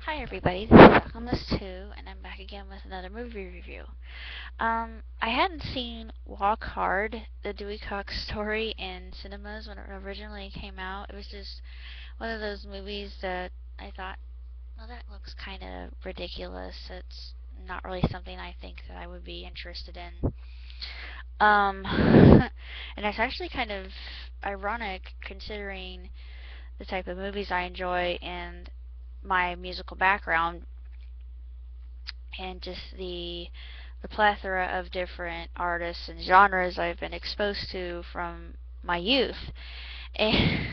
Hi everybody, this is Almost 2, and I'm back again with another movie review. I hadn't seen Walk Hard, the Dewey Cox story, in cinemas when it originally came out. It was just one of those movies that I thought, well, that looks kind of ridiculous. It's not really something I think that I would be interested in. And it's actually kind of ironic considering the type of movies I enjoy and my musical background and just the plethora of different artists and genres I've been exposed to from my youth. And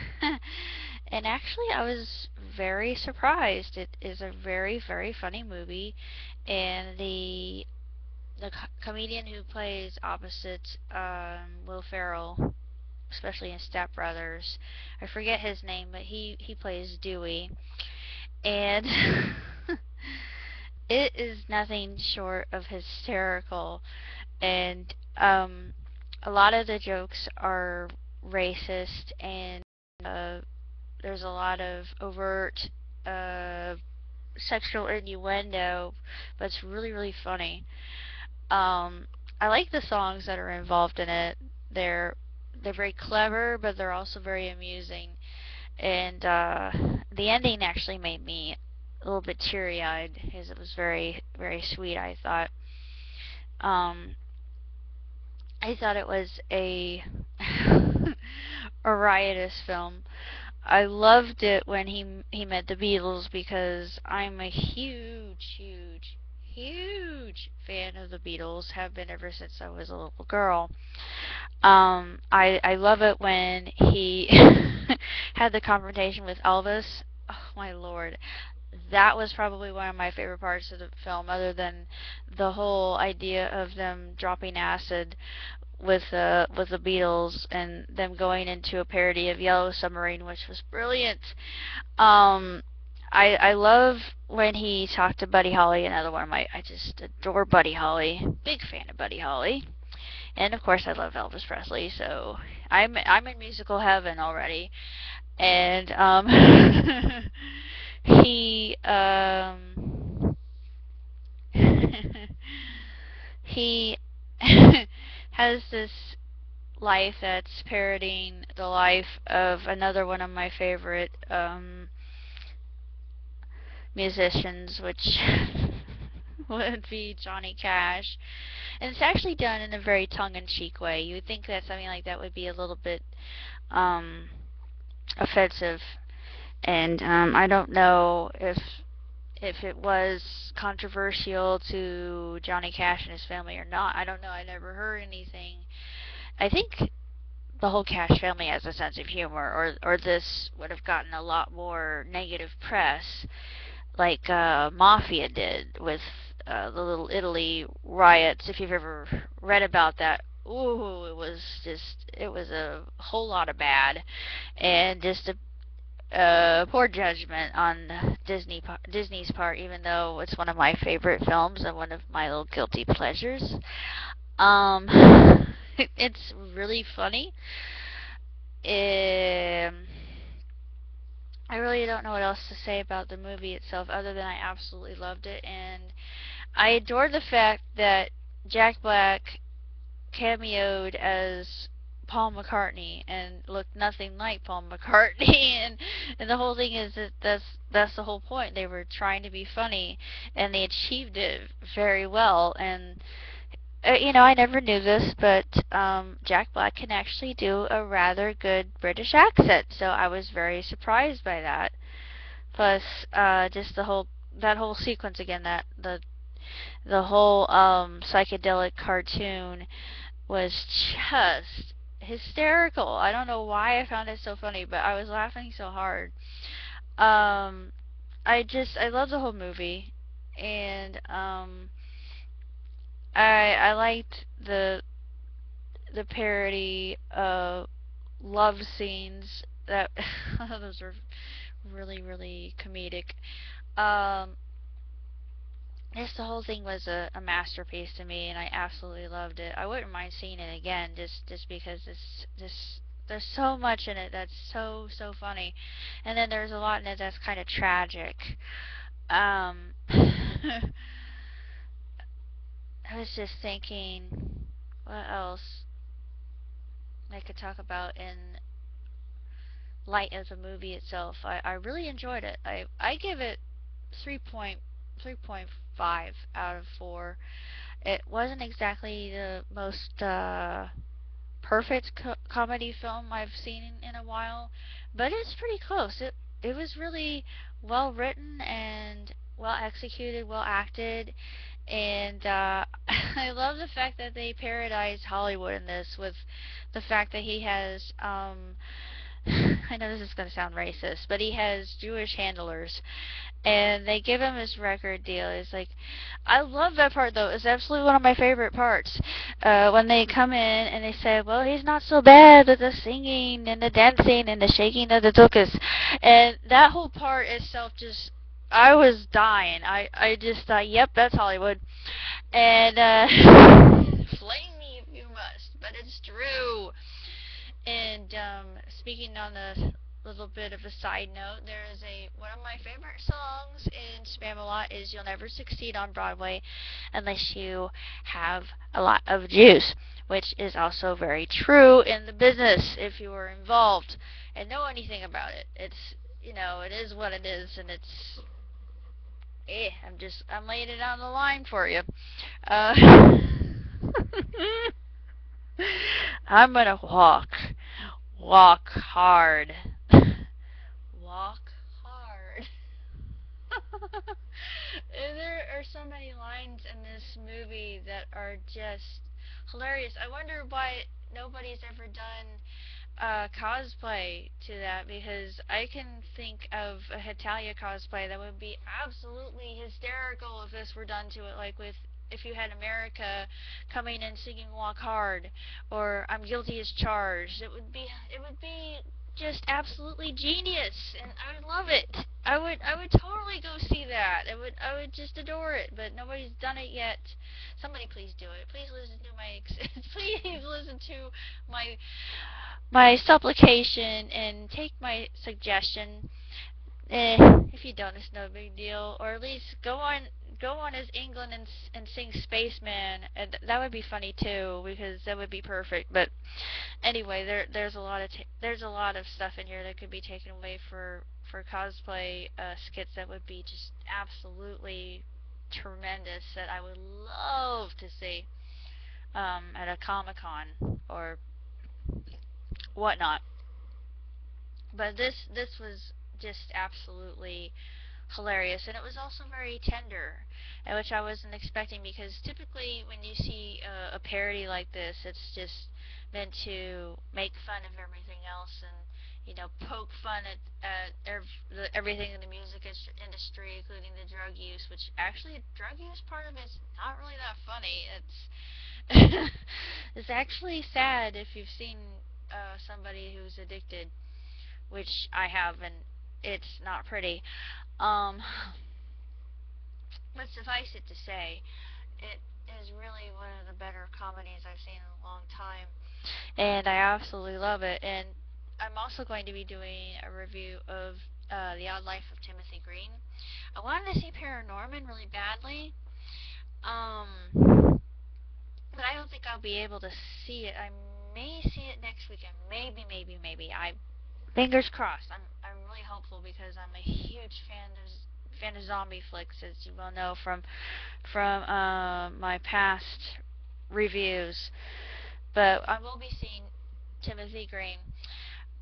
and actually I was very surprised. It is a very, very funny movie, and the comedian who plays opposite Will Ferrell, especially in Step Brothers, I forget his name, but he plays Dewy, and it is nothing short of hysterical. And a lot of the jokes are racist, and uh, there's a lot of overt uh, sexual innuendo, but it's really, really funny. I like the songs that are involved in it. They're they're very clever, but they're also very amusing. And the ending actually made me a little bit teary-eyed because it was very, very sweet. Um, I thought it was a a riotous film. I loved it when he met the Beatles because I'm a huge, huge, huge fan of the Beatles. Have been ever since I was a little girl. I love it when he had the confrontation with Elvis. Oh my lord, that was probably one of my favorite parts of the film, other than the whole idea of them dropping acid with the Beatles and them going into a parody of Yellow Submarine, which was brilliant. Um, I love when he talked to Buddy Holly, another one of my I just adore Buddy Holly, big fan of Buddy Holly, and of course I love Elvis Presley, so I'm in musical heaven already, and he he has this life that's parodying the life of another one of my favorite musicians, which would be Johnny Cash. And it's actually done in a very tongue-in-cheek way. You would think that something like that would be a little bit um, offensive, and I don't know if it was controversial to Johnny Cash and his family or not. I don't know. I never heard anything. I think the whole Cash family has a sense of humor, or this would have gotten a lot more negative press, like Mafia did with the Little Italy riots. If you've ever read about that, ooh, it was a whole lot of bad, and just a poor judgment on Disney's part, even though it's one of my favorite films and one of my little guilty pleasures. Um, it's really funny. I really don't know what else to say about the movie itself other than I absolutely loved it, and I adored the fact that Jack Black cameoed as Paul McCartney and looked nothing like Paul McCartney, and the whole thing is that that's the whole point. They were trying to be funny, and they achieved it very well. And I never knew this, but Jack Black can actually do a rather good British accent, so I was very surprised by that. Plus, just that whole sequence again, that the whole psychedelic cartoon was just hysterical. I don't know why I found it so funny, but I was laughing so hard. Um, I love the whole movie, and I liked the parody love scenes that those are really, really comedic. Um, just the whole thing was a masterpiece to me, and I absolutely loved it. I wouldn't mind seeing it again, just because there's so much in it that's so funny, and then there's a lot in it that's kind of tragic. I was just thinking, what else I could talk about in light of the movie itself. I really enjoyed it. I give it 3.5 out of 4. It wasn't exactly the most perfect comedy film I've seen in a while, but it's pretty close. It was really well written and well executed, well acted, and I love the fact that they parodize Hollywood in this with the fact that he has I know this is going to sound racist, but he has Jewish handlers, and they give him his record deal. It's like, I love that part though. It's absolutely one of my favorite parts. When they come in and they say, "Well, he's not so bad with the singing and the dancing and the shaking of the tuchus," and that whole part itself just. I was dying. I just thought, yep, that's Hollywood. And, flame me if you must, but it's true. And speaking on a little bit of a side note, there is a one of my favorite songs in Spam-A-Lot is "You'll Never Succeed on Broadway Unless You Have a Lot of Juice," which is also very true in the business if you are involved and know anything about it. It's it is what it is, and it's I'm laying it on the line for you. Uh, I'm gonna walk hard. Walk hard. There are so many lines in this movie that are just hilarious. I wonder why nobody's ever done cosplay to that, because I can think of a Hetalia cosplay that would be absolutely hysterical if this were done to it, like with if you had America coming and singing "Walk Hard" or "I'm Guilty as Charged." It would be just absolutely genius, and I would love it. I would totally go see that. I would just adore it, but nobody's done it yet. Somebody please do it. Please listen to my please listen to my my supplication and take my suggestion. If you don't, it's no big deal. Or at least go on as England and sing Spaceman. And that would be funny too, because that would be perfect. But anyway, there's a lot of stuff in here that could be taken away for cosplay skits that would be just absolutely tremendous, that I would love to see at a Comic Con or whatnot. But this was just absolutely hilarious, and it was also very tender, which I wasn't expecting, because typically when you see a parody like this, it's just meant to make fun of everything else and poke fun at everything in the music industry, including the drug use, which actually drug use part of it's not really that funny. It's actually sad if you've seen somebody who's addicted, which I have, and it's not pretty. Um, but suffice it to say, it is really one of the better comedies I've seen in a long time, and I absolutely love it. And I'm also going to be doing a review of The Odd Life of Timothy Green. I wanted to see Paranorman really badly, but I don't think I'll be able to see it. I may see it next weekend. Maybe, maybe, maybe. Fingers crossed. I'm really hopeful, because I'm a huge fan of zombie flicks, as you well know from my past reviews. But I will be seeing Timothy Green.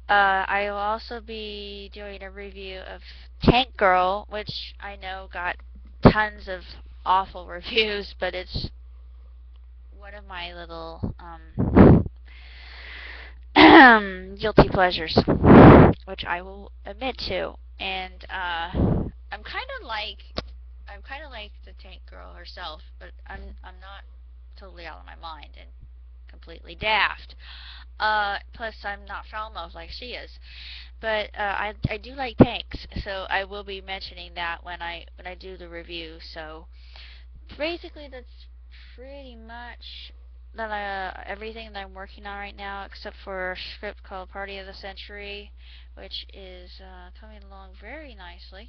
I will also be doing a review of Tank Girl, which I know got tons of awful reviews, but it's one of my little guilty pleasures, which I will admit to. And I'm kind of like the Tank Girl herself, but I'm not totally out of my mind and completely daft. Plus, I'm not foul mouthed like she is. But I do like tanks, so I will be mentioning that when I do the review. So basically, that's pretty much everything that I'm working on right now, except for a script called Party of the Century, which is coming along very nicely.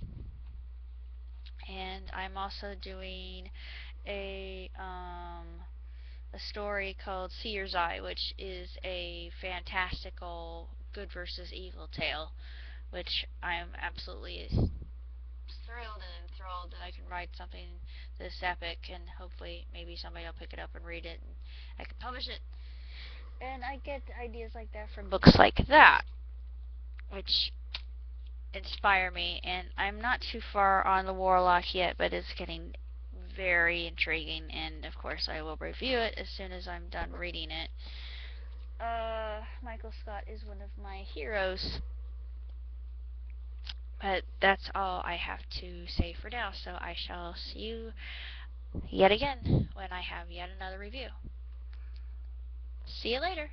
I'm also doing a a story called Seer's Eye, which is a fantastical good versus evil tale, which I'm absolutely thrilled and enthralled that I can write something this epic, and hopefully maybe somebody will pick it up and read it, and I can publish it. And I get ideas like that from books like that, which inspire me, and I'm not too far on the Warlock yet, but it's getting very intriguing, and of course I will review it as soon as I'm done reading it. Michael Scott is one of my heroes. But that's all I have to say for now, so I shall see you yet again when I have yet another review. See you later.